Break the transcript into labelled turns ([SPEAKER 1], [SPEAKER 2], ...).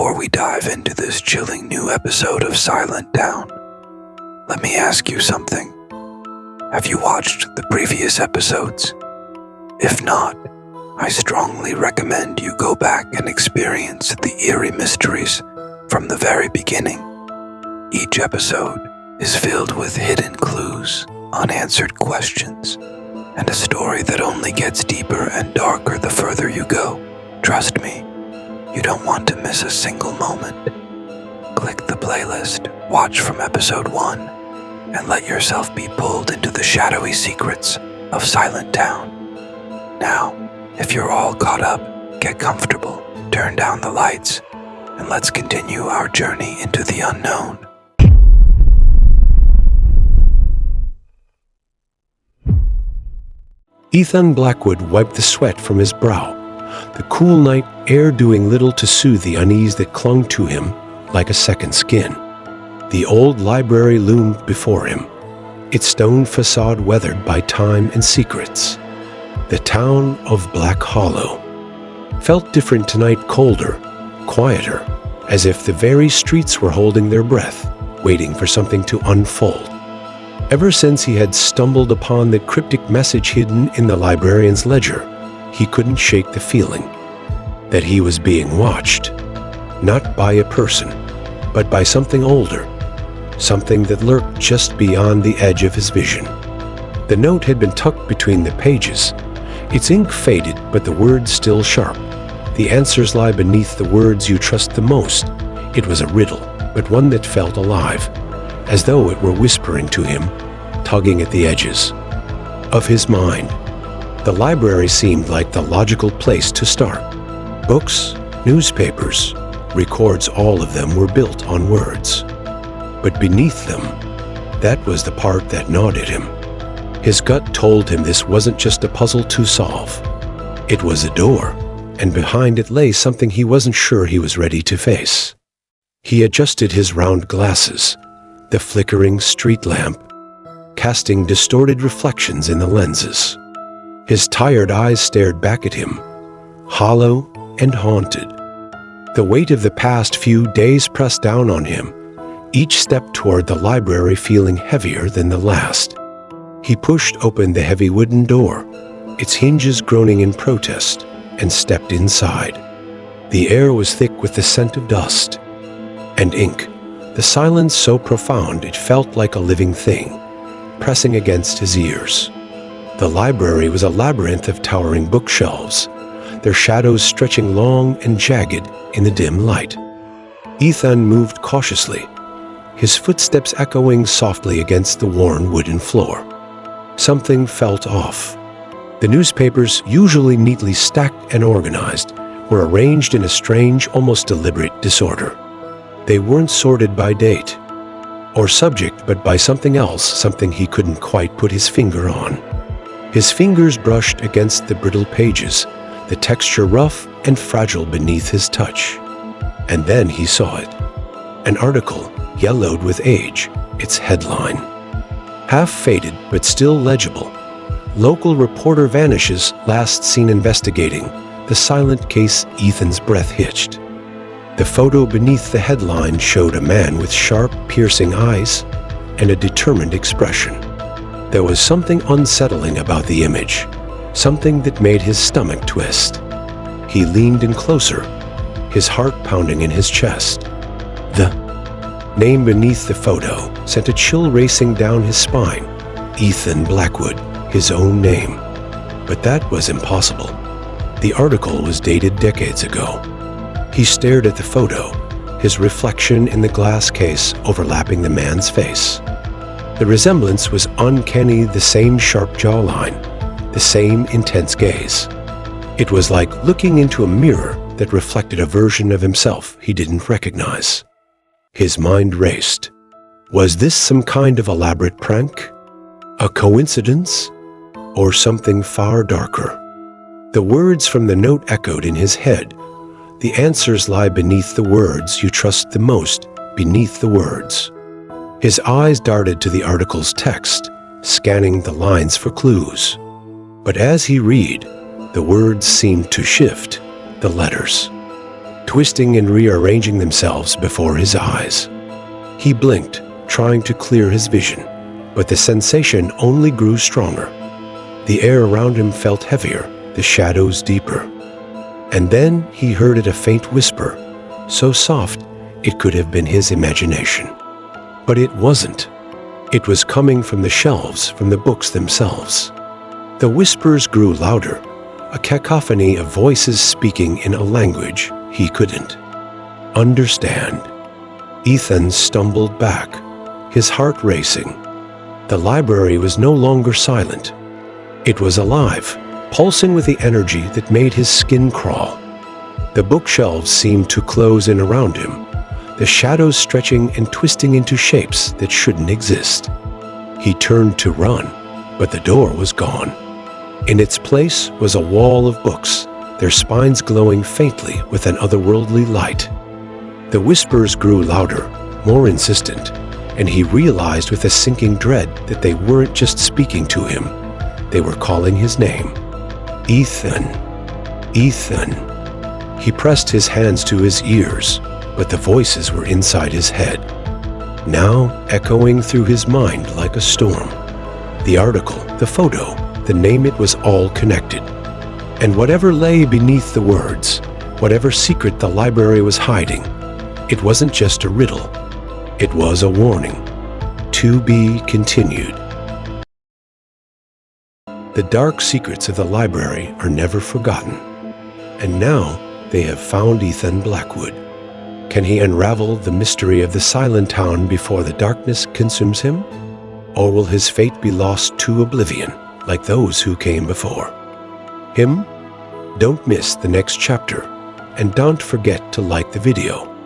[SPEAKER 1] Before we dive into this chilling new episode of Silent Town, let me ask you something. Have you watched the previous episodes? If not, I strongly recommend you go back and experience the eerie mysteries from the very beginning. Each episode is filled with hidden clues, unanswered questions, and a story that only gets deeper and darker the further you go. Trust me, you don't want to miss a single moment. Click the playlist, watch from episode 1, and let yourself be pulled into the shadowy secrets of Silent Town. Now, if you're all caught up, get comfortable, turn down the lights, and let's continue our journey into the unknown.
[SPEAKER 2] Ethan Blackwood wiped the sweat from his brow, the cool night air doing little to soothe the unease that clung to him like a second skin. The old library loomed before him, its stone facade weathered by time and secrets. The town of Black Hollow felt different tonight, colder, quieter, as if the very streets were holding their breath, waiting for something to unfold. Ever since he had stumbled upon the cryptic message hidden in the librarian's ledger, he couldn't shake the feeling that he was being watched, not by a person, but by something older, something that lurked just beyond the edge of his vision. The note had been tucked between the pages. Its ink faded, but the words still sharp. The answers lie beneath the words you trust the most. It was a riddle, but one that felt alive, as though it were whispering to him, tugging at the edges of his mind. The library seemed like the logical place to start. Books, newspapers, records, all of them were built on words. But beneath them, that was the part that gnawed at him. His gut told him this wasn't just a puzzle to solve. It was a door, and behind it lay something he wasn't sure he was ready to face. He adjusted his round glasses, the flickering street lamp casting distorted reflections in the lenses. His tired eyes stared back at him, hollow and haunted. The weight of the past few days pressed down on him, each step toward the library feeling heavier than the last. He pushed open the heavy wooden door, its hinges groaning in protest, and stepped inside. The air was thick with the scent of dust and ink, the silence so profound it felt like a living thing, pressing against his ears. The library was a labyrinth of towering bookshelves, their shadows stretching long and jagged in the dim light. Ethan moved cautiously, his footsteps echoing softly against the worn wooden floor. Something felt off. The newspapers, usually neatly stacked and organized, were arranged in a strange, almost deliberate disorder. They weren't sorted by date or subject, but by something else, something he couldn't quite put his finger on. His fingers brushed against the brittle pages, the texture rough and fragile beneath his touch. And then he saw it. An article, yellowed with age, its headline. Half faded, but still legible. Local reporter vanishes, last seen investigating. The silent case. Ethan's breath hitched. The photo beneath the headline showed a man with sharp, piercing eyes and a determined expression. There was something unsettling about the image, something that made his stomach twist. He leaned in closer, his heart pounding in his chest. The name beneath the photo sent a chill racing down his spine. Ethan Blackwood, his own name. But that was impossible. The article was dated decades ago. He stared at the photo, his reflection in the glass case overlapping the man's face. The resemblance was uncanny, the same sharp jawline, the same intense gaze. It was like looking into a mirror that reflected a version of himself he didn't recognize. His mind raced. Was this some kind of elaborate prank? A coincidence? Or something far darker? The words from the note echoed in his head. The answers lie beneath the words you trust the most, beneath the words. His eyes darted to the article's text, scanning the lines for clues. But as he read, the words seemed to shift, the letters. twisting and rearranging themselves before his eyes. He blinked, trying to clear his vision, but the sensation only grew stronger. The air around him felt heavier, the shadows deeper. And then he heard a faint whisper, so soft it could have been his imagination. But it wasn't. It was coming from the shelves, from the books themselves. The whispers grew louder, a cacophony of voices speaking in a language he couldn't understand. Ethan stumbled back, his heart racing. The library was no longer silent. It was alive, pulsing with the energy that made his skin crawl. The bookshelves seemed to close in around him, the shadows stretching and twisting into shapes that shouldn't exist. He turned to run, but the door was gone. In its place was a wall of books, their spines glowing faintly with an otherworldly light. The whispers grew louder, more insistent, and he realized with a sinking dread that they weren't just speaking to him. They were calling his name. Ethan. Ethan. He pressed his hands to his ears, but the voices were inside his head, now echoing through his mind like a storm. The article, the photo, the name, it was all connected. And whatever lay beneath the words, whatever secret the library was hiding, it wasn't just a riddle. It was a warning. To be continued. The dark secrets of the library are never forgotten. And now they have found Ethan Blackwood. Can he unravel the mystery of the silent town before the darkness consumes him? Or will his fate be lost to oblivion, like those who came before him? Don't miss the next chapter, and don't forget to like the video.